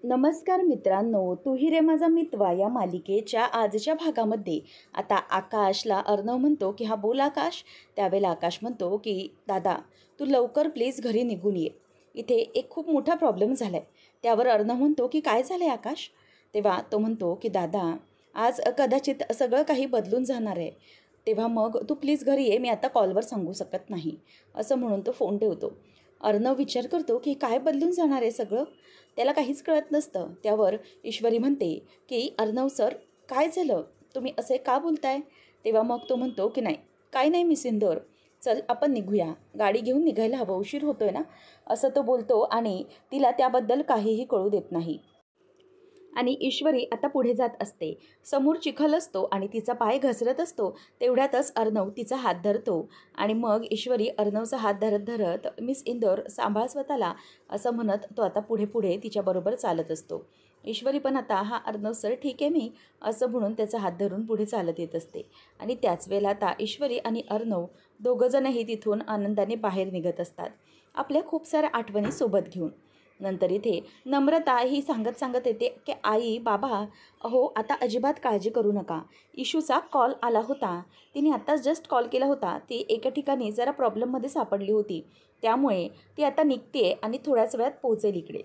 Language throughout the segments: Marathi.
नमस्कार मित्रांनो, तू ही रे माझा मितवा या मालिकेच्या आजच्या भागामध्ये आता आकाशला अर्णव म्हणतो की हा बोल आकाश. त्यावेळेला आकाश म्हणतो की दादा तू लवकर प्लीज घरी निघून ये, इथे एक खूप मोठा प्रॉब्लेम झाला आहे. त्यावर अर्णव म्हणतो की काय झालं आहे आकाश. तेव्हा तो म्हणतो की दादा आज कदाचित सगळं काही बदलून जाणार आहे, तेव्हा मग तू प्लीज घरी ये, मी आता कॉलवर सांगू शकत नाही. असं म्हणून तो फोन ठेवतो. अर्णव विचार करतो की काय बदलून जाणार आहे सगळं, त्याला काहीच कळत नसतं. त्यावर ईश्वरी म्हणते की अर्णव सर काय झालं, तुम्ही असे का बोलताय. तेव्हा मग तो म्हणतो की नाही काय नाही मिस इंदोर, चल आपण निघूया, गाडी घेऊन निघायला हवं, उशीर होतोय ना. असं तो बोलतो आणि तिला त्याबद्दल काहीही कळू देत नाही. आणि ईश्वरी आता पुढे जात असते. समोर चिखल असतो आणि तिचा पाय घसरत असतो. तेवढ्यातच अर्णव तिचा हात धरतो आणि मग ईश्वरी अर्णवचा हात धरत धरत मिस इंदोर सांभाळ स्वतःला असं म्हणत तो आता पुढे पुढे तिच्याबरोबर चालत असतो. ईश्वरी पण आता हा अर्णव सर ठीक आहे मी असं म्हणून त्याचा हात धरून पुढे चालत येत असते. आणि त्याच वेळेला आता ईश्वरी आणि अर्णव दोघंजणही तिथून आनंदाने बाहेर निघत असतात, आपल्या खूप साऱ्या आठवणी सोबत घेऊन. नंतर इथे नम्रता ही सांगत सांगत येते की आई बाबा अहो आता अजिबात काळजी करू नका, इशूचा कॉल आला होता, तिने आत्ताच जस्ट कॉल केला होता, ती एका ठिकाणी जरा प्रॉब्लेममध्ये सापडली होती, त्यामुळे ती आता निघते आणि थोड्याच वेळात पोहोचेल इकडे,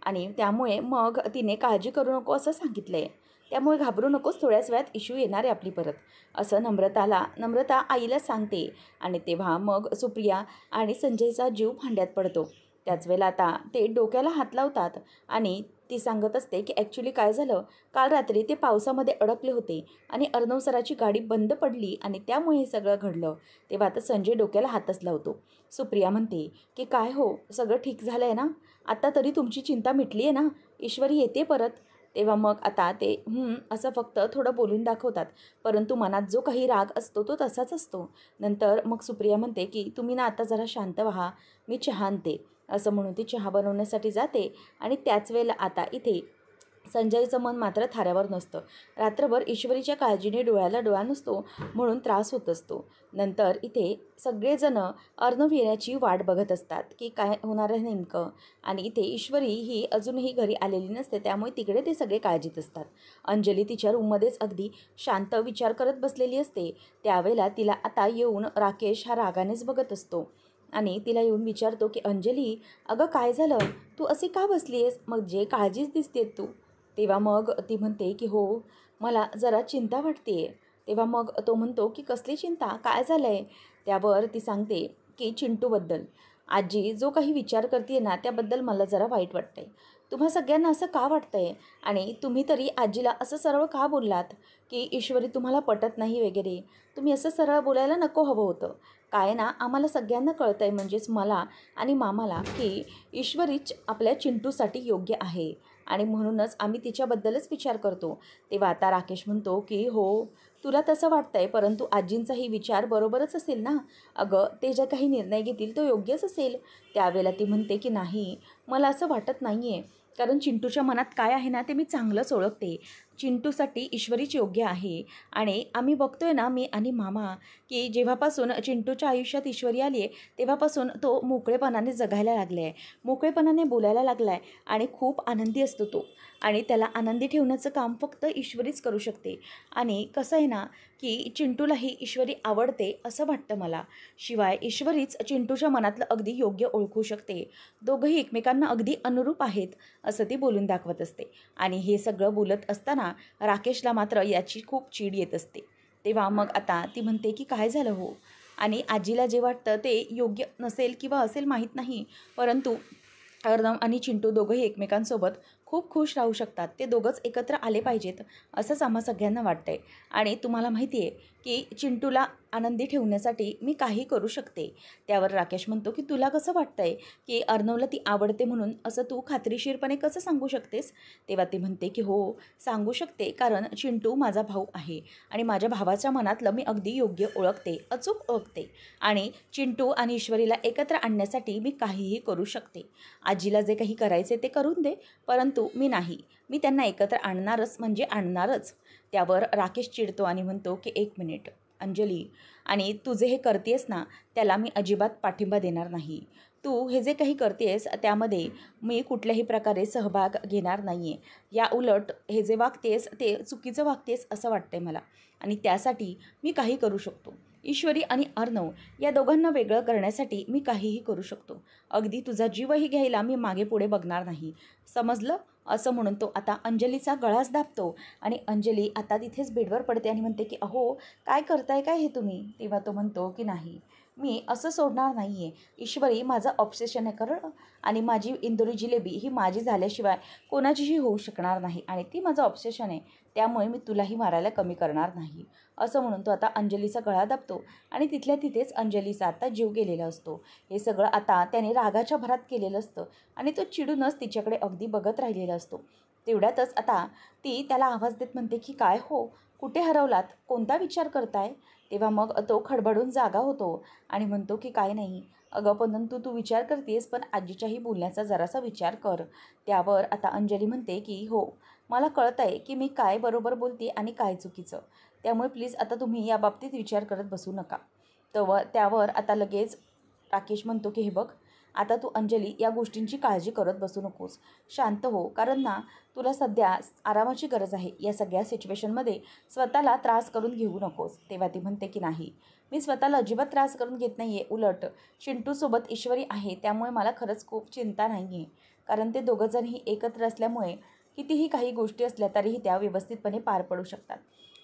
आणि त्यामुळे मग तिने काळजी करू नको असं सांगितलं आहे, त्यामुळे घाबरू नकोस, थोड्याच वेळात इशू येणार आहे आपली परत, असं नम्रता आईला सांगते. आणि तेव्हा मग सुप्रिया आणि संजयचा जीव भांड्यात पडतो. त्याच वेळेला आता ते डोक्याला हात लावतात आणि ती सांगत असते की ॲक्च्युली काय झालं, काल रात्री ते पावसामध्ये अडकले होते आणि अर्णव सराची गाडी बंद पडली आणि त्यामुळे हे सगळं घडलं. तेव्हा आता संजय डोक्याला हातच लावतो. सुप्रिया म्हणते की काय हो सगळं ठीक झालं आहे ना, आता तरी तुमची चिंता मिटली आहे ना, ईश्वरी येते परत. तेव्हा मग आता ते असं फक्त थोडं बोलून दाखवतात, परंतु मनात जो काही राग असतो तो तसाच असतो. नंतर मग सुप्रिया म्हणते की तुम्ही ना आता जरा शांत व्हा, मी चहा आणते, असं म्हणून ती चहा बनवण्यासाठी जाते. आणि त्याच वेळेला आता इथे संजयचं मन मात्र थाऱ्यावर नसतं. रात्रभर ईश्वरीच्या काळजीने डोळ्याला डोळा नसतो म्हणून त्रास होत असतो. नंतर इथे सगळेजणं अर्णव येण्याची वाट बघत असतात की काय होणार आहे नेमकं. आणि इथे ईश्वरी ही अजूनही घरी आलेली नसते, त्यामुळे तिकडे ते सगळे काळजीत असतात. अंजली तिच्या रूममध्येच अगदी शांत विचार करत बसलेली असते. त्यावेळेला तिला आता येऊन राकेश हा रागानेच बघत असतो आणि तिला येऊन विचारतो की अंजली अगं काय झालं, तू अशी का बसली आहेस, मग जे काळजीच दिसते तू. तेव्हा मग ती म्हणते की हो मला जरा चिंता वाटते. तेव्हा मग तो म्हणतो की कसली चिंता, काय झालं आहे. त्यावर ती सांगते की चिंटूबद्दल आजी जो काही विचार करते ना त्याबद्दल मला जरा वाईट वाटतं आहे. तुम्हा सगळ्यांना असं का वाटतं आहे, आणि तुम्ही तरी आजीला असं सरळ का बोललात की ईश्वरी तुम्हाला पटत नाही वगैरे. तुम्ही असं सरळ बोलायला नको हवं होतं. काय ना आम्हाला सगळ्यांना कळतं आहे, म्हणजेच मला आणि मामाला, की ईश्वरीच आपल्या चिंटूसाठी योग्य आहे आणि म्हणूनच आम्ही तिच्याबद्दलच विचार करतो. तेव्हा आता राकेश म्हणतो की हो तुला तसं वाटतं आहे, परंतु आजींचाही विचार बरोबरच असेल ना. अगं ते जे काही निर्णय घेतील तो योग्यच असेल. त्यावेळेला ती म्हणते की नाही मला असं वाटत नाही आहे, कारण चिंटूच्या मनात काय आहे ना ते मी चांगलंच ओळखते. चिंटूसाठी ईश्वरीच योग्य आहे. आणि आम्ही बघतोय ना मी आणि मामा की जेव्हापासून चिंटूच्या आयुष्यात ईश्वरी आली आहे तेव्हापासून तो मोकळेपणाने जगायला लागला आहे, मोकळेपणाने बोलायला लागला आहे आणि खूप आनंदी असतो तो. आणि त्याला आनंदी ठेवण्याचं काम फक्त ईश्वरीच करू शकते. आणि कसं आहे ना की चिंटूलाही ईश्वरी आवडते असं वाटतं मला. शिवाय ईश्वरीच चिंटूच्या मनातलं अगदी योग्य ओळखू शकते. दोघंही एकमेकांना अगदी अनुरूप आहेत असं ती बोलून दाखवत असते. आणि हे सगळं बोलत असताना राकेशला मात्र याची खूप चीड येत असते. तेव्हा मग आता ती म्हणते की काय झालं हो, आणि आजीला जे वाटतं ते योग्य नसेल किंवा असेल माहीत नाही, परंतु अर्णव आणि चिंटू दोघंही एकमेकांसोबत खूप खुश राहू शकतात, ते दोघंच एकत्र आले पाहिजेत असंच आम्हा सगळ्यांना वाटतं आहे. आणि तुम्हाला माहिती आहे की चिंटूला आनंदी ठेवण्यासाठी मी काही करू शकते. त्यावर राकेश म्हणतो की तुला कसं वाटतं आहे की अर्णवला ती आवडते म्हणून असं तू खात्रीशीरपणे कसं सांगू शकतेस. तेव्हा ती म्हणते की हो सांगू शकते, कारण चिंटू माझा भाऊ आहे आणि माझ्या भावाच्या मनातलं मी अगदी योग्य ओळखते, अचूक ओळखते, आणि चिंटू आणि ईश्वरीला एकत्र आणण्यासाठी मी काहीही करू शकते. आजीला जे काही करायचे ते करून दे, परंतु मी नाही, मी त्यांना एकत्र आणणारच म्हणजे आणणारच. त्यावर राकेश चिडतो आणि म्हणतो की एक मिनिट अंजली, आणि तू जे हे करतेस ना त्याला मी अजिबात पाठिंबा देणार नाही. तू हे जे काही करतेस त्यामध्ये मी कुठल्याही प्रकारे सहभाग घेणार नाही आहे. या उलट हे जे वागतेस ते चुकीचं वागतेस असं वाटतंय मला आणि त्यासाठी मी काही करू शकतो. ईश्वरी आणि अर्णव या दोघांना वेगळं करण्यासाठी मी काहीही करू शकतो. अगदी तुझा जीवही घ्यायला मी मागे पुढे बघणार नाही. समजलं? असं म्हणून तो आता अंजलीचा गळाच दाबतो आणि अंजली आता तिथेच बेडवर पडते आणि म्हणते की अहो काय करताय काय हे तुम्ही? तेव्हा तो म्हणतो की नाही, मी असं सोडणार नाही आहे. ईश्वरी माझं ऑब्सेशन आहे करणं आणि माझी इंदोरी जिलेबी ही माझी झाल्याशिवाय कोणाचीही होऊ शकणार नाही आणि ती माझं ऑब्सेशन आहे. त्यामुळे मी तुलाही मारायला कमी करणार नाही. असं म्हणून तो आता अंजलीचा गळा दाबतो आणि तिथल्या तिथेच अंजलीचा आता जीव गेलेला असतो. हे सगळं आता त्याने रागाच्या भरात केलेलं असतं आणि तो चिडूनच तिच्याकडे अगदी बघत राहिलेला असतो. तेवढ्यातच आता ती त्याला आवाज देत म्हणते की काय हो, कुठे हरवलात? कोणता विचार करताय? तेव्हा मग तो खडबडून जागा होतो आणि म्हणतो की काय नाही अगं, परंतु तू विचार करतेस पण आजीच्याही बोलण्याचा जरासा विचार कर. त्यावर आता अंजली म्हणते की हो, मला कळत आहे की मी काय बरोबर बोलते आणि काय चुकीचं. त्यामुळे प्लीज आता तुम्ही या बाबतीत विचार करत बसू नका. त्यावर आता लगेच राकेश म्हणतो की हे बघ, आता तू अंजली या गोष्टींची काळजी करत बसू नकोस. शांत हो, कारण ना तुला सध्या आरामाची गरज आहे. या सगळ्या सिच्युएशनमध्ये स्वतःला त्रास करून घेऊ नकोस. तेव्हा ती म्हणते की नाही, मी स्वतःला अजिबात त्रास करून घेत नाही आहे. उलट चिंटूसोबत ईश्वरी आहे त्यामुळे मला खरंच खूप चिंता नाही आहे. कारण ते दोघंजणही एकत्र असल्यामुळे कितीही काही गोष्टी असल्या तरीही त्या व्यवस्थितपणे पार पडू शकतात.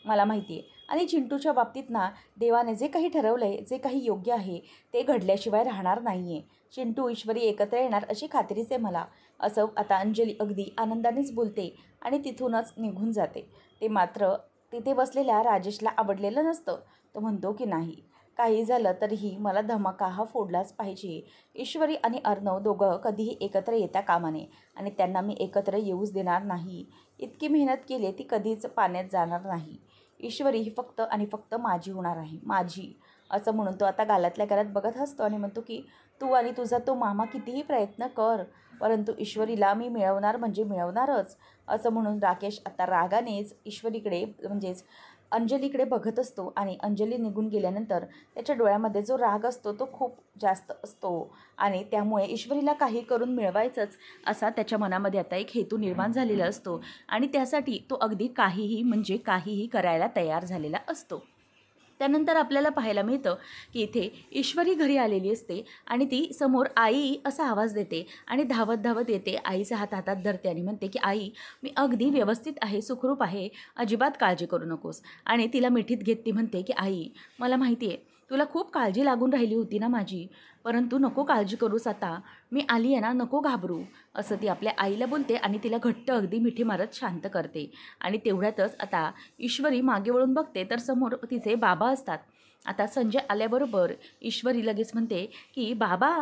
मला माहिती आहे आणि चिंटूच्या बाबतीत ना देवाने जे काही ठरवलं आहे, जे काही योग्य आहे ते घडल्याशिवाय राहणार नाही आहे. चिंटू ईश्वरी एकत्र येणार अशी खात्रीच आहे मला. असं आता अंजली अगदी आनंदानेच बोलते आणि तिथूनच निघून जाते. ते मात्र तिथे बसलेल्या राजेशला आवडलेलं नसतं. तो म्हणतो की नाही, काही झालं तरीही मला धमाका हा फोडलाच पाहिजे. ईश्वरी आणि अर्णव दोघं कधीही एकत्र येता कामा नये आणि त्यांना मी एकत्र येऊच देणार नाही. इतकी मेहनत केली ती कधीच पाण्यात जाणार नाही. ईश्वरी ही फक्त आणि फक्त माझी होणार आहे, माझी. असं म्हणून तो आता गालातल्या गालात बघत हसतो आणि म्हणतो की तू आणि तुझा तो मामा कितीही प्रयत्न कर, परंतु ईश्वरीला मी मिळवणार म्हणजे मिळवणारच. असं म्हणून राकेश आता रागानेच ईश्वरीकडे म्हणजेच अंजलीकडे बघत असतो आणि अंजली निघून गेल्यानंतर त्याच्या डोळ्यामध्ये जो राग असतो तो खूप जास्त असतो आणि त्यामुळे ईश्वरीला काही करून मिळवायचंच असा त्याच्या मनामध्ये आता एक हेतू निर्माण झालेला असतो आणि त्यासाठी तो अगदी काहीही म्हणजे काहीही करायला तयार झालेला असतो. त्यानंतर आपल्याला पाहायला मिळतं की इथे ईश्वरी घरी आलेली असते आणि ती समोर आई असा आवाज देते आणि धावत धावत येते. आईचा हात हातात धरते आणि म्हणते की आई, मी अगदी व्यवस्थित आहे, सुखरूप आहे, अजिबात काळजी करू नकोस. आणि तिला मिठीत घेत ती म्हणते की आई, मला माहिती आहे तुला खूप काळजी लागून राहिली होती ना माझी, परंतु नको काळजी करूस, आता मी आली आहे ना, नको घाबरू. असं ती आपल्या आईला बोलते आणि तिला घट्ट अगदी मिठी मारत शांत करते. आणि तेवढ्यातच आता ईश्वरी मागे वळून बघते तर समोर तिचे बाबा असतात. आता संजय आल्याबरोबर ईश्वरी लगेच म्हणते की बाबा,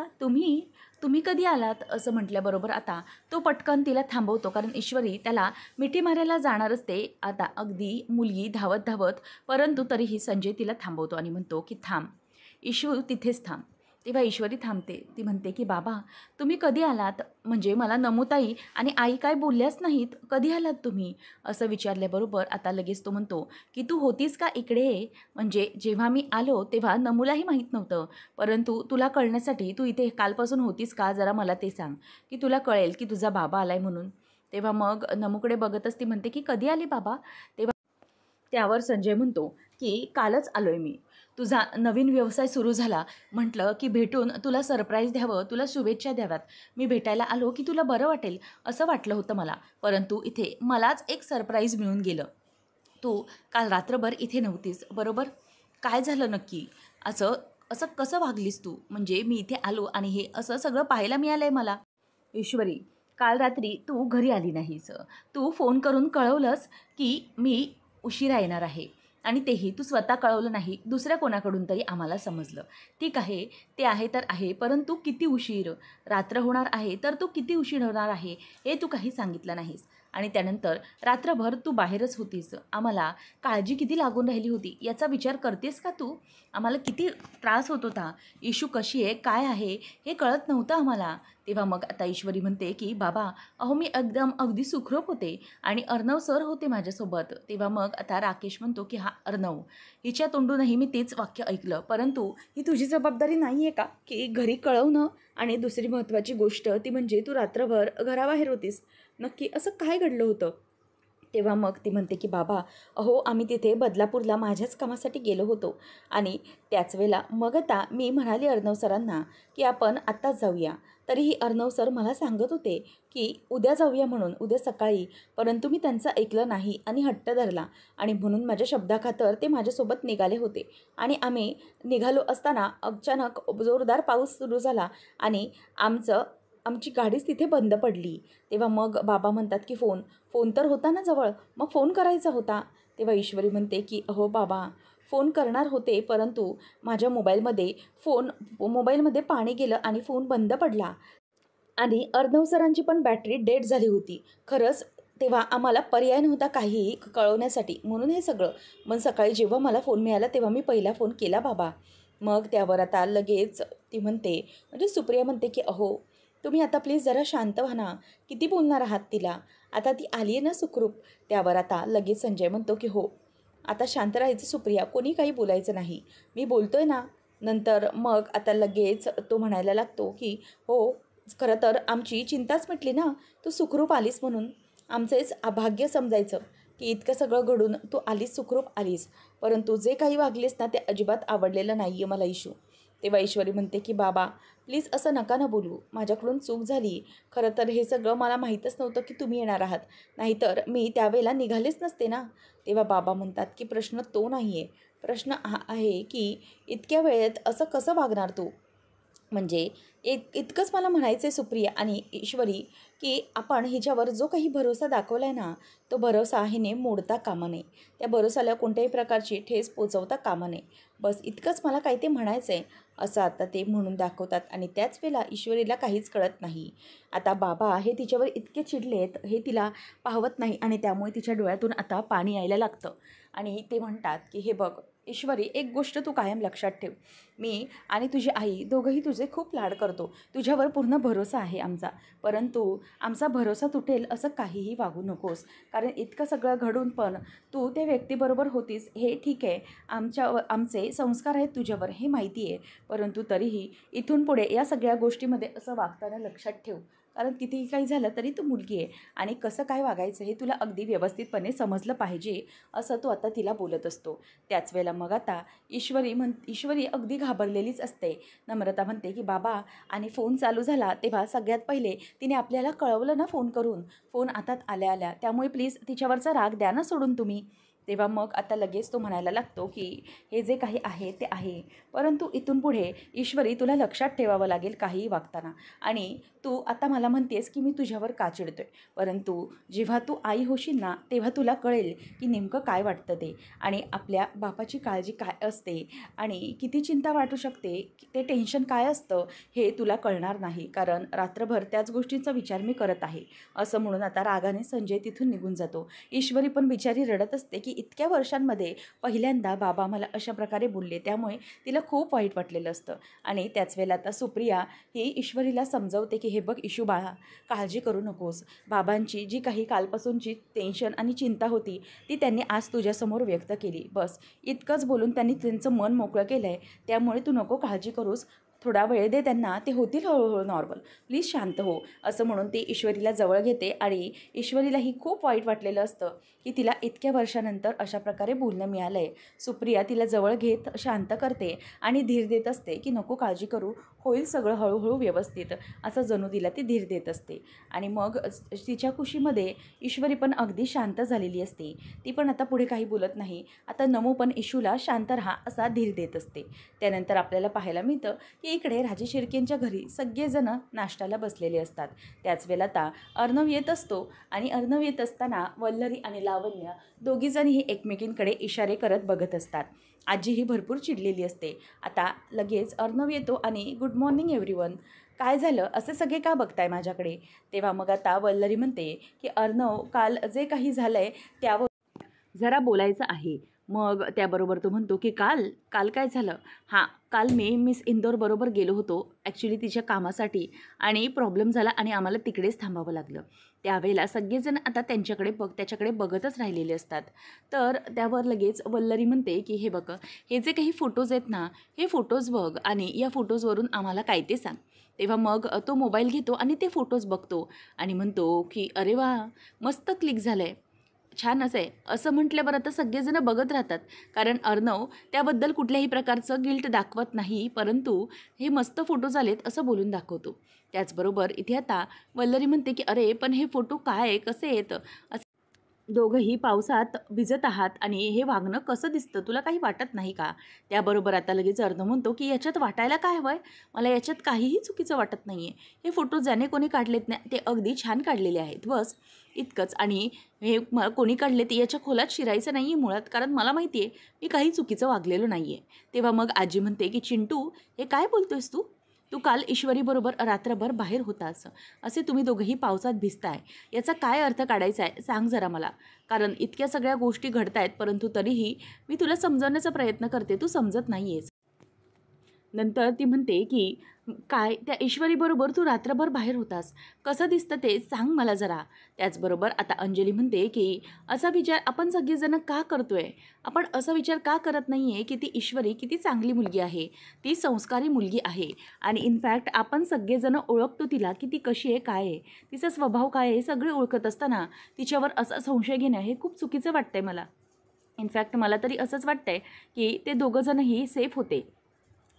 तुम्ही कधी आलात? असं म्हटल्याबरोबर आता तो पटकन तिला थांबवतो, कारण ईश्वरी त्याला मिठी मारायला जाणार असते आता अगदी मुलगी धावत धावत, परंतु तरीही संजय तिला थांबवतो आणि म्हणतो की थांब ईशू, तिथेच थांब. तेव्हा ईश्वरी थांबते. ती म्हणते की बाबा, तुम्ही कधी आलात? म्हणजे मला नमुताई आणि आई काय बोलल्याच नाहीत, कधी आलात तुम्ही? असं विचारल्याबरोबर आता लगेच तो म्हणतो की तू होतीस का इकडे? म्हणजे जेव्हा मी आलो तेव्हा नमूलाही माहीत नव्हतं, परंतु तुला कळण्यासाठी तू इथे कालपासून होतीस का? जरा मला ते सांग की तुला कळेल की तुझा बाबा आलाय म्हणून. तेव्हा मग नमूकडे बघतच ती म्हणते की कधी आली बाबा? तेव्हा त्यावर संजय म्हणतो की कालच आलोय मी. तुझा नवीन व्यवसाय सुरू झाला, म्हटलं की भेटून तुला सरप्राईज द्यावं, तुला शुभेच्छा द्याव्यात. मी भेटायला आलो की तुला बरं वाटेल असं वाटलं होतं मला, परंतु इथे मलाच एक सरप्राईज मिळून गेलं. तू काल रात्रभर इथे नव्हतीस, बरोबर? काय झालं नक्की? असं असं कसं वागलीस तू? म्हणजे मी इथे आलो आणि हे असं सगळं पाहायला मिळालं आहे मला. ईश्वरी, काल रात्री तू घरी आली नाहीस. तू फोन करून कळवलंस की मी उशिरा येणार आहे आणि तेही तू स्वतः कळवलं नाही, दुसऱ्या कोणाकडून तरी आम्हाला समजलं. ठीक आहे, ते आहे तर आहे, परंतु किती उशीर? रात्र होणार आहे तर तू किती उशीर होणार आहे हे तू काही सांगितलं नाहीस. आणि त्यानंतर रात्रभर तू बाहेरच होतीस. आम्हाला काळजी किती लागून राहिली होती याचा विचार करतेस का तू? आम्हाला किती त्रास होत होता. इशू कशी आहे, काय आहे हे कळत नव्हतं आम्हाला. तेव्हा मग आता ईश्वरी म्हणते की बाबा, अहो मी एकदम अगदी सुखरूप होते आणि अर्णव सर होते माझ्यासोबत. तेव्हा मग आता राकेश म्हणतो की हा अर्णव, हिच्या तोंडूनही मी तेच वाक्य ऐकलं, परंतु ही तुझी जबाबदारी नाही आहे का की घरी कळवणं आणि दुसरी महत्त्वाची गोष्ट ती म्हणजे तू रात्रभर घराबाहेर होतीस, नक्की असं काय घडलं होतं? तेव्हा मग ती म्हणते की बाबा, अहो आम्ही तिथे बदलापूरला माझ्याच कामासाठी गेलो होतो आणि त्याच वेळेला मग आता मी म्हणाली अर्णव सरांना की आपण आत्ताच जाऊया. तरीही अर्णव सर मला सांगत होते की उद्या जाऊया म्हणून, उद्या सकाळी. परंतु मी त्यांचं ऐकलं नाही आणि हट्ट धरला आणि म्हणून माझ्या शब्दाखातर ते माझ्यासोबत निघाले होते. आणि आम्ही निघालो असताना अचानक जोरदार पाऊस सुरू झाला आणि आमची गाडीच तिथे बंद पडली. तेव्हा मग बाबा म्हणतात की फोन फोन तर होता ना जवळ, मग फोन करायचा होता. तेव्हा ईश्वरी म्हणते की अहो बाबा, फोन करणार होते, परंतु माझ्या मोबाईलमध्ये पाणी गेलं आणि फोन बंद पडला आणि अर्णव सरांची पण बॅटरी डेड झाली होती. खरंच तेव्हा आम्हाला पर्याय नव्हता काहीही कळवण्यासाठी, म्हणून हे सगळं. मग सकाळी जेव्हा मला फोन मिळाला तेव्हा मी पहिला फोन केला बाबा. मग त्यावर आता लगेच ती म्हणते, म्हणजे सुप्रिया म्हणते की अहो तुम्ही आता प्लीज जरा शांत व्हा ना, किती बोलणार आहात तिला, आता ती आली आहे ना सुखरूप. त्यावर आता लगेच संजय म्हणतो की हो, आता शांत राहायचं सुप्रिया, कोणी काही बोलायचं नाही, मी बोलतोय ना. नंतर मग आता लगेच तो म्हणायला लागतो की हो, खरं तर आमची चिंताच मिटली ना, तू सुखरूप आलीस म्हणून. आमचेच अभाग्य समजायचं की इतकं सगळं घडून तू आलीस, सुखरूप आलीस. परंतु जे काही वागलीस ना ते अजिबात आवडलेलं नाही आहे मला इशू. तेव्हा ईश्वरी म्हणते की बाबा प्लीज असं नका ना बोलू, माझ्याकडून चूक झाली. खरं तर हे सगळं मला माहीतच नव्हतं की तुम्ही येणार आहात, नाहीतर मी त्यावेळेला निघालेच नसते ना. तेव्हा बाबा म्हणतात की प्रश्न तो नाही आहे, प्रश्न हा आहे की इतक्या वेळेत असं कसं वागणार तू. म्हणजे इतकंच मला म्हणायचं आहे सुप्रिया आणि ईश्वरी की आपण हिच्यावर जो काही भरोसा दाखवला आहे ना, तो भरोसा हिने मोडता कामा नये, त्या भरोसाला कोणत्याही प्रकारची ठेस पोचवता कामा नये. बस इतकंच मला काही ते म्हणायचं आहे, असं आता ते म्हणून दाखवतात. आणि त्याच वेळेला ईश्वरीला काहीच कळत नाही. आता बाबा हे तिच्यावर इतके चिडलेत हे तिला पाहवत नाही आणि त्यामुळे तिच्या डोळ्यातून आता पाणी यायला लागतं. आणि ते म्हणतात की हे बघ ईश्वरी, एक गोष्ट तू कायम लक्षात ठेव, मी आणि तुझी आई दोघंही तुझे खूप लाड करतो, तुझ्यावर पूर्ण भरोसा आहे आमचा. परंतु आमचा भरोसा तुटेल असं काहीही वागू नकोस. कारण इतकं सगळं घडून पण तू त्या व्यक्तीबरोबर होतीस हे ठीक आहे, आमचे संस्कार आहेत तुझ्यावर हे माहिती आहे. परंतु तरीही इथून पुढे या सगळ्या गोष्टीमध्ये असं वागताना लक्षात ठेव, कारण कितीही काही झालं तरी तू मुलगी आहे आणि कसं काय वागायचं हे तुला अगदी व्यवस्थितपणे समजलं पाहिजे, असं तो आता तिला बोलत असतो. त्याच वेळेला मग आता ईश्वरी अगदी घाबरलेलीच असते. नम्रता म्हणते की बाबा, आणि फोन चालू झाला तेव्हा सगळ्यात पहिले तिने आपल्याला कळवलं ना फोन करून, फोन हातात आल्या आल्या, त्यामुळे प्लीज तिच्यावरचा राग द्या ना सोडून तुम्ही. तेव्हा मग आता लगेच तो म्हणायला लागतो की हे जे काही आहे ते आहे, परंतु इथून पुढे ईश्वरी तुला लक्षात ठेवावं लागेल काहीही वागताना. आणि तू आता मला म्हणतेस की मी तुझ्यावर का चिडतोय, परंतु जेव्हा तू आई होशील ना तेव्हा तुला कळेल की नेमकं काय वाटतं ते, आणि आपल्या बापाची काळजी काय असते आणि किती चिंता वाटू शकते, ते टेन्शन काय असतं हे तुला कळणार नाही, कारण रात्रभर त्याच गोष्टींचा विचार मी करत आहे. असं म्हणून आता रागाने संजय तिथून निघून जातो. ईश्वरी पण बिचारी रडत असते की इतक्या वर्षांमध्ये पहिल्यांदा बाबा मला अशा प्रकारे बोलले, त्यामुळे तिला खूप वाईट वाटलेलं असतं. आणि त्याच वेळेला आता सुप्रिया ही ईश्वरीला समजावते की हे बघ इशू बाळा, काळजी करू नकोस, बाबांची जी काही कालपासूनची टेन्शन आणि चिंता होती ती त्यांनी आज तुझ्यासमोर व्यक्त केली, बस इतकंच बोलून त्यांनी त्यांचं मन मोकळं केलं आहे. त्यामुळे तू नको काळजी करूस, थोडा वेळ दे त्यांना, ते होतील हळूहळू नॉर्मल, प्लीज शांत हो. असं म्हणून ती ईश्वरीला जवळ घेते आणि ईश्वरीलाही खूप वाईट वाटलेलं असतं की तिला इतक्या वर्षानंतर अशा प्रकारे बोलणं मिळालं आहे. सुप्रिया तिला जवळ घेत शांत करते आणि धीर देत असते की नको काळजी करू, होईल सगळं हळूहळू व्यवस्थित, असं जणू तिला ती धीर देत असते. आणि मग तिच्या खुशीमध्ये ईश्वरी पण अगदी शांत झालेली असते, ती पण आता पुढे काही बोलत नाही. आता नमू पण इशूला शांत राहा असा धीर देत असते. त्यानंतर आपल्याला पाहायला मिळतं की इकडे राजे शिर्केंच्या घरी सगळेजण नाश्त्याला बसलेले असतात. त्याच वेळेला आता अर्णव येत असतो आणि अर्णव येत असताना वल्लरी आणि लावण्य दोघीजणीही एकमेकींकडे इशारे करत बघत असतात. आजी ही भरपूर चिडलेली असते. आता लगेच अर्णव येतो आणि गुड मॉर्निंग एव्हरीवन, काय झालं, असे सगळे का बघताय माझ्याकडे. तेव्हा मग आता वल्लरी म्हणते की अर्णव, काल जे काही झालं आहे त्यावर जरा बोलायचं आहे. मग त्याबरोबर तो म्हणतो की काल काल काय झालं? हां, काल मी मिस इंदोरबरोबर गेलो होतो ॲक्च्युली तिच्या कामासाठी आणि प्रॉब्लेम झाला आणि आम्हाला तिकडेच थांबावं लागलं. त्यावेळेला सगळेजण आता त्याच्याकडे बघतच राहिलेले असतात. तर त्यावर लगेच वल्लरी म्हणते की हे बघ, हे जे काही फोटोज आहेत ना, हे फोटोज बघ आणि या फोटोजवरून आम्हाला काय ते सांग. तेव्हा मग तो मोबाईल घेतो आणि ते फोटोज बघतो आणि म्हणतो की अरे वाह! मस्त क्लिक झालं आहे. छानच आहे. असं म्हटल्यावर आता सगळेजण बघत राहतात. कारण अर्णव त्याबद्दल कुठल्याही प्रकारचं गिल्ट दाखवत नाही, परंतु हे मस्त फोटोज आलेत असं बोलून दाखवतो. त्याचबरोबर इथे आता वल्लरी म्हणते, की "अरे, पण हे फोटो काय? कसे आहेत?" दोघंही पावसात भिजत आहात आणि हे वागणं कसं दिसतं, तुला काही वाटत नाही का? त्याबरोबर आता लगेच अर्णव म्हणतो, की याच्यात वाटायला काय हवंय? मला याच्यात काहीही चुकीचं वाटत नाहीये. हे फोटो ज्याने कोणी काढलेत ना, ते अगदी छान काढलेले आहेत. बस इतकंच. आणि हे कोणी काढलेत याच्या खोलात शिरायचं नाहीये मुळात, कारण मला माहिती आहे, मी काही चुकीचं वागलेलो नाहीये. तेव्हा मग आजी म्हणते, की "चिंटू, हे काय बोलतोयस तू? तू काल ईश्वरीबरोबर रात्रभर बाहेर होतास. असे तुम्ही दोघंही पावसात भिजताय. याचा काय अर्थ काढायचा आहे सांग जरा मला. कारण इतक्या सगळ्या गोष्टी घडतायत, परंतु तरीही मी तुला समजवण्याचा प्रयत्न करते, तू समजत नाही आहेस." नंतर ती म्हणते की "काय त्या ईश्वरीबरोबर तू रात्रभर बाहेर होतास? कसं दिसतं ते सांग मला जरा." त्याचबरोबर आता अंजली म्हणते की "असा विचार आपण सगळेजण का करतोय? आपण असा विचार का करत नाही आहे की ती ईश्वरी किती चांगली मुलगी आहे, ती संस्कारी मुलगी आहे आणि इनफॅक्ट आपण सगळेजण ओळखतो तिला की ती कशी आहे, काय आहे, तिचा स्वभाव काय आहे, हे सगळे ओळखत असताना तिच्यावर असा संशय घेणं हे खूप चुकीचं वाटतंय मला. इनफॅक्ट मला तरी असंच वाटतंय की ते दोघंजणही सेफ होते.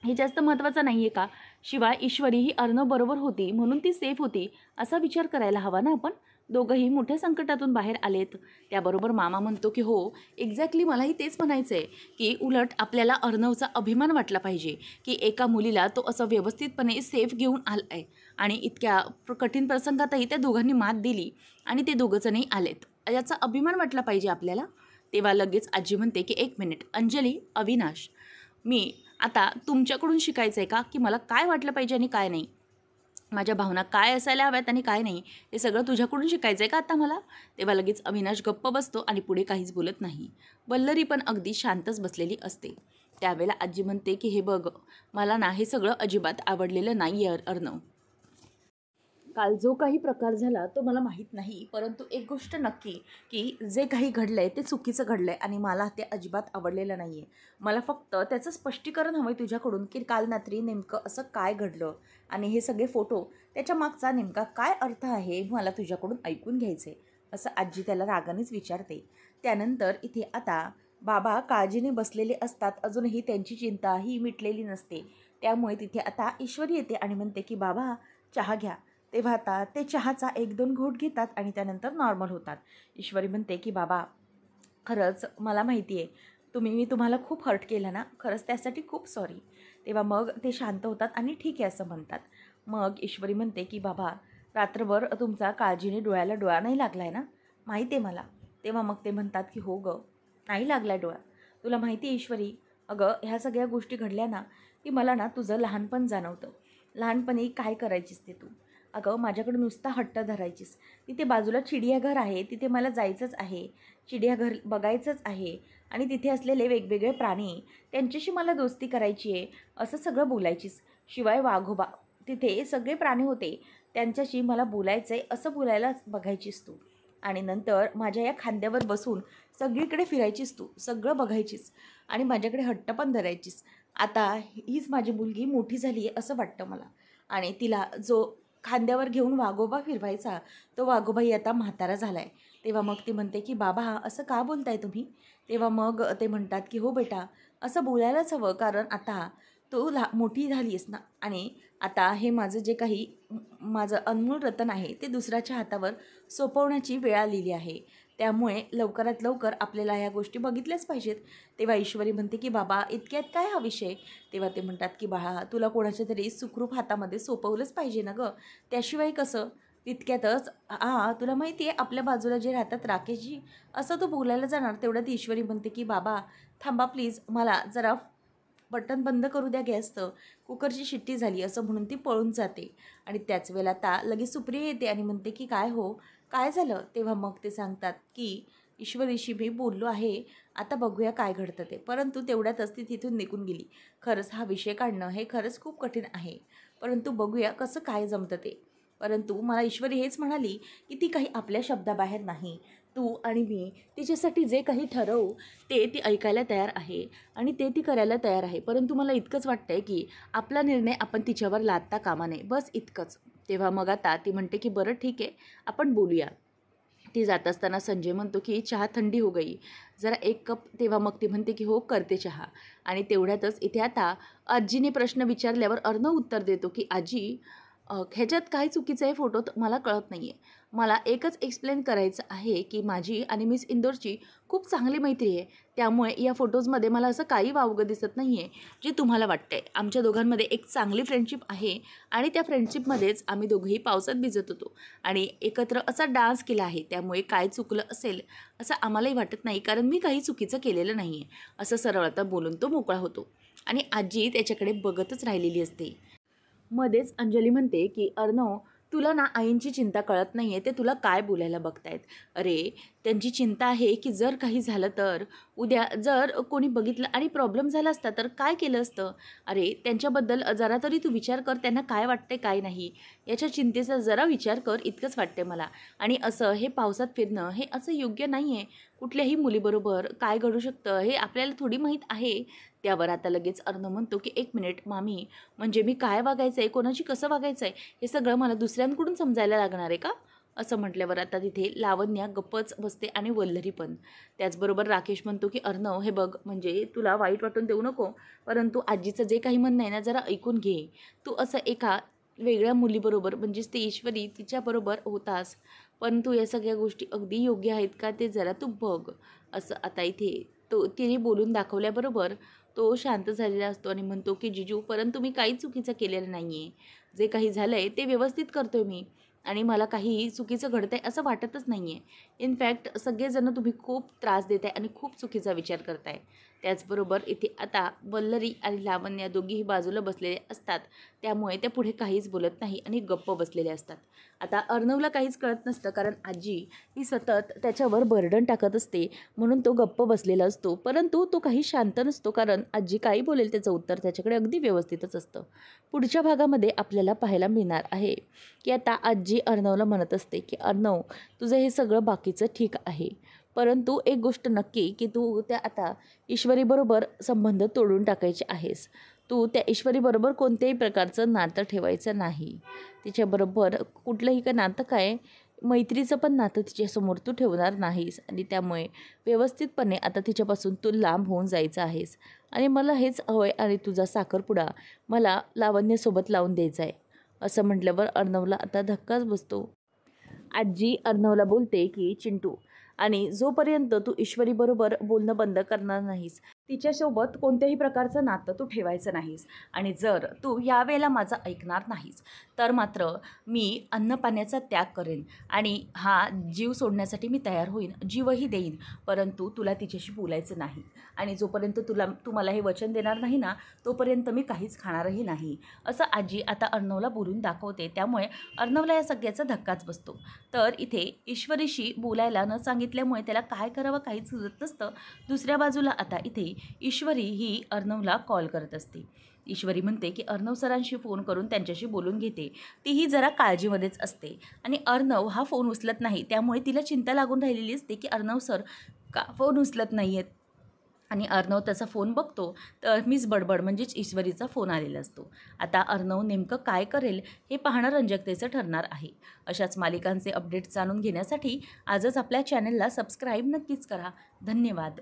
हे जास्त महत्त्वाचं नाही आहे का? शिवाय ईश्वरी ही अर्णवबरोबर होती म्हणून ती सेफ होती, असा विचार करायला हवा ना आपण? दोघंही मोठ्या संकटातून बाहेर आलेत." त्याबरोबर मामा म्हणतो की "हो, एक्झॅक्टली मलाही तेच म्हणायचं आहे, की उलट आपल्याला अर्णवचा अभिमान वाटला पाहिजे, की एका मुलीला तो असं व्यवस्थितपणे सेफ घेऊन आला आहे आणि इतक्या कठीण प्रसंगातही त्या दोघांनी मात दिली आणि ते दोघंजणही आलेत. याचा अभिमान वाटला पाहिजे आपल्याला." तेव्हा लगेच आजी म्हणते की "1 मिनिट, अंजली, अविनाश, मी आता तुमच्याकडून शिकायचं आहे का, की मला काय वाटलं पाहिजे आणि काय नाही? माझ्या भावना काय असायला हव्यात आणि काय नाही, हे सगळं तुझ्याकडून शिकायचं आहे का आता मला?" तेव्हा लगेच अविनाश गप्प बसतो आणि पुढे काहीच बोलत नाही. वल्लरी पण अगदी शांतच बसलेली असते. त्यावेळेला आजी म्हणते की "हे बघ, मला ना हे सगळं अजिबात आवडलेलं नाही आहे अर्णव. काल जो काही प्रकार झाला तो मला माहीत नाही, परंतु एक गोष्ट नक्की, की जे काही घडलं आहे ते चुकीचं घडलं आहे आणि मला ते अजिबात आवडलेलं नाही आहे. मला फक्त त्याचं स्पष्टीकरण हवं आहे तुझ्याकडून, की काल रात्री नेमकं असं काय घडलं आणि हे सगळे फोटो त्याच्या मागचा नेमका काय अर्थ आहे हे मला तुझ्याकडून ऐकून घ्यायचं आहे," असं आजी त्याला रागानेच विचारते. त्यानंतर इथे आता बाबा काळजीने बसलेले असतात. अजूनही त्यांची चिंता ही मिटलेली नसते. त्यामुळे तिथे आता ईश्वरी येते आणि म्हणते की "बाबा, चहा घ्या." तेव्हा आता ते चहाचा 1-2 घोट घेतात आणि त्यानंतर नॉर्मल होतात. ईश्वरी म्हणते की "बाबा, खरंच मला माहिती आहे, मी तुम्हाला खूप हर्ट केलं ना, खरंच त्यासाठी खूप सॉरी." तेव्हा मग ते शांत होतात आणि ठीक आहे असं म्हणतात. मग ईश्वरी म्हणते की "बाबा, रात्रभर तुमचा काळजीने डोळ्याला डोळा नाही लागला आहे ना, माहिती आहे मला." तेव्हा मग ते म्हणतात की "हो गं, नाही लागला डोळा. तुला माहिती आहे ईश्वरी, अगं ह्या सगळ्या गोष्टी घडल्या ना, की मला ना तुझं लहानपण जाणवतं. लहानपणी काय करायचीस ते तू. अगं माझ्याकडे नुसता हट्ट धरायचीस. तिथे बाजूला चिडियाघर आहे, तिथे मला जायचंच आहे. चिडियाघर बघायचंच आहे आणि तिथे असलेले वेगवेगळे प्राणी, त्यांच्याशी मला दोस्ती करायची आहे, असं सगळं बोलायचीस. शिवाय वाघोबा, तिथे सगळे प्राणी होते, त्यांच्याशी मला बोलायचं आहे असं बोलायला बघायचीस तू. आणि नंतर माझ्या या खांद्यावर बसून सगळीकडे फिरायचीस तू, सगळं बघायचीस आणि माझ्याकडे हट्ट पण धरायचीस. आता हीच माझी मुलगी मोठी झाली आहे असं वाटतं मला आणि तिला जो खांद्यावर घेऊन वाघोबा फिरवायचा, तो वाघोबाही आता म्हातारा झाला आहे." तेव्हा मग ती म्हणते की "बाबा, असं का बोलताय तुम्ही?" तेव्हा मग ते म्हणतात की "हो बेटा, असं बोलायलाच हवं, कारण आता तू मोठी झाली आहेस ना आणि आता हे माझं जे काही माझं अनमोल रतन आहे ते दुसऱ्याच्या हातावर सोपवण्याची वेळ आलेली आहे. त्यामुळे लवकरात लवकर आपल्याला ह्या गोष्टी बघितल्याच पाहिजेत." तेव्हा ईश्वरी म्हणते की "बाबा, इतक्यात काय हा विषय?" तेव्हा ते म्हणतात की "बाळा, तुला कोणाच्या तरी सुखरूप हातामध्ये सोपवलंच पाहिजे ना गं, त्याशिवाय कसं?" तितक्यातच हां, तुला माहिती आहे आपल्या बाजूला जे राहतात राकेशजी, असं तो बोलायला जाणार तेवढ्यात ईश्वरी म्हणते की "बाबा, थांबा प्लीज, मला जरा बटन बंद करू द्या गॅसचं, कुकरची शिट्टी झाली," असं म्हणून ती पळून जाते. आणि त्याच वेळेला आता लगेच सुप्रिया येते आणि म्हणते की "काय हो, काय झालं?" तेव्हा मग ते सांगतात की ईश्वरीशी मी बोललो आहे, आता बघूया काय घडतं ते. परंतु तेवढ्यातच ती तिथून निघून गेली. खरंच हा विषय काढणं हे खरंच खूप कठीण आहे, परंतु बघूया कसं काय जमतं ते. परंतु मला ईश्वरी हेच म्हणाली की ती काही आपल्या शब्दाबाहेर नाही. तू आणि मी तिच्यासाठी जे काही ठरवू ते ती ऐकायला तयार आहे आणि ते ती करायला तयार आहे. परंतु मला इतकंच वाटतं आहे की आपला निर्णय आपण तिच्यावर लादता कामा नये, बस इतकंच. तेव्हा मग आता ती म्हणते की बरं ठीक आहे, आपण बोलूया. ती जात असताना संजय म्हणतो की चहा थंडी हो गई, जरा एक कप. तेव्हा मग ती म्हणते की हो करते चहा. आणि तेवढ्यातच इथे आता आजीने प्रश्न विचारल्यावर अर्णव उत्तर देतो की आजी, ह्याच्यात काय चुकीचं आहे फोटोत मला कळत नाही आहे. मला एकच एक्सप्लेन करायचं आहे की माझी आणि मिस इंदोरची खूप चांगली मैत्री आहे, त्यामुळे या फोटोजमध्ये मला असं काही वावगं दिसत नाही आहे जे तुम्हाला वाटतं आहे. आमच्या दोघांमध्ये एक चांगली फ्रेंडशिप आहे आणि त्या फ्रेंडशिपमध्येच आम्ही दोघंही पावसात भिजत होतो आणि एकत्र असा डान्स केला आहे, त्यामुळे काय चुकलं असेल असं आम्हालाही वाटत नाही, कारण मी काही चुकीचं केलेलं नाही आहे, असं सरळ आता बोलून तो मोकळा होतो. आणि आजी त्याच्याकडे बघतच राहिलेली असते. मध्येच अंजली म्हणते की अर्णव, तुला ना आईंची चिंता कळत नाही आहे, ते तुला काय बोलायला बघतायत. अरे, त्यांची चिंता आहे की जर काही झालं तर उद्या जर कोणी बघितलं आणि प्रॉब्लेम झाला असता तर काय केलं असतं. अरे, त्यांच्याबद्दल जरा तरी तू विचार कर, त्यांना काय वाटते काय नाही याच्या चिंतेचा जरा विचार कर, इतकंच वाटते मला. आणि असं हे पावसात फिरणं हे असं योग्य नाही आहे. कुठल्याही मुलीबरोबर काय घडू शकतं हे आपल्याला थोडी माहीत आहे. त्यावर आता लगेच अर्णव म्हणतो की एक मिनिट मामी, म्हणजे मी काय वागायचं आहे, कोणाशी कसं वागायचं आहे, हे सगळं मला दुसऱ्यांकडून समजायला लागणार आहे का. असं म्हटल्यावर आता तिथे लावण्या गप्पच बसते आणि वल्लरी पण. त्याचबरोबर राकेश म्हणतो की अर्णव, हे बघ, म्हणजे तुला वाईट वाटून देऊ नको, परंतु आजीचं जे काही म्हणणं आहे ना जरा ऐकून घे. तू असं एका वेगळ्या मुलीबरोबर म्हणजेच ती ईश्वरी तिच्याबरोबर होतास, परंतु या सगळ्या गोष्टी अगदी योग्य आहेत का ते जरा तू बघ. असं आता इथे तिने बोलून दाखवल्याबरोबर तो शांत झालेला असतो आणि म्हणतो की जिजू, परंतु मी काही चुकीचं केलेलं नाही आहे. जे काही झालं आहे ते व्यवस्थित करतो आहे मी आणि मला काही चुकीचं घडतं आहे असं वाटतच नाही आहे. इनफॅक्ट सगळेजण तुम्ही खूप त्रास देत आहे आणि खूप चुकीचा विचार करताय. त्याचबरोबर इथे आता वल्लरी आणि लावण्या दोघीही बाजूला बसलेले असतात, त्यामुळे त्या पुढे काहीच बोलत नाही आणि गप्प बसलेले असतात. आता अर्णवला काहीच कळत नसतं, कारण आजी ही सतत त्याच्यावर बर्डन टाकत असते, म्हणून तो गप्प बसलेला असतो. परंतु तो काही शांत नसतो, कारण आजी काही बोलेल त्याचं उत्तर त्याच्याकडे अगदी व्यवस्थितच असतं. पुढच्या भागामध्ये आपल्याला पाहायला मिळणार आहे की आता आजी अर्णवला म्हणत असते की अर्णव, तुझं हे सगळं बाकीचं ठीक आहे, परंतु एक गोष्ट नक्की की तू त्या आता ईश्वरीबरोबर संबंध तोडून टाकायचे आहेस. तू त्या ईश्वरीबरोबर कोणत्याही प्रकारचं नातं ठेवायचं नाही. तिच्याबरोबर कुठलंही का नातं काय, मैत्रीचं पण नातं तिच्यासमोर तू ठेवणार नाहीस आणि त्यामुळे व्यवस्थितपणे आता तिच्यापासून तू लांब होऊन जायचं आहेस. आणि मला हेच हवं आहे आणि तुझा साखरपुडा मला लावण्यासोबत लावून द्यायचा आहे. असं म्हटल्यावर अर्णवला आता धक्काच बसतो. आजी अर्णवला बोलते की चिंटू, आणि जोपर्यंत तू ईश्वरीबरोबर बोलणं बंद करणार नाहीस, तिच्यासोबत कोणत्याही प्रकारचं नातं तू ठेवायचं नाहीस, आणि जर तू यावेळेला माझं ऐकणार नाहीस तर मात्र मी अन्नपाण्याचा त्याग करेन आणि हा जीव सोडण्यासाठी मी तयार होईन, जीवही देईन, परंतु तुला तिच्याशी बोलायचं नाही. आणि जोपर्यंत तू मला हे वचन देणार नाही ना, तोपर्यंत मी काहीच खाणारही नाही. असं आजी आता अर्णवला बोलून दाखवते. त्यामुळे अर्णवला या सगळ्याचा धक्काच बसतो. तर इथे ईश्वरीशी बोलायला न सांगितल्यामुळे त्याला काय करावं काहीच सुचत नसतं. दुसऱ्या बाजूला आता इथे ईश्वरी ही अर्णवला कॉल करत असते. ईश्वरी म्हणते की अर्णव सरांशी फोन करून त्यांच्याशी बोलून घेते. तीही जरा काळजीमध्येच असते आणि अर्णव हा फोन उचलत नाही, त्यामुळे तिला चिंता लागून राहिलेली असते की अर्णव सर का फोन उचलत नाही आहेत. आणि अर्णव त्याचा फोन बघतो तर मिस बडबड म्हणजेच ईश्वरीचा फोन आलेला असतो. आता अर्णव नेमकं काय करेल हे पाहणं रंजकतेचं ठरणार आहे. अशाच मालिकांचे अपडेट्स जाणून घेण्यासाठी आजच आपल्या चॅनलला सबस्क्राईब नक्कीच करा. धन्यवाद.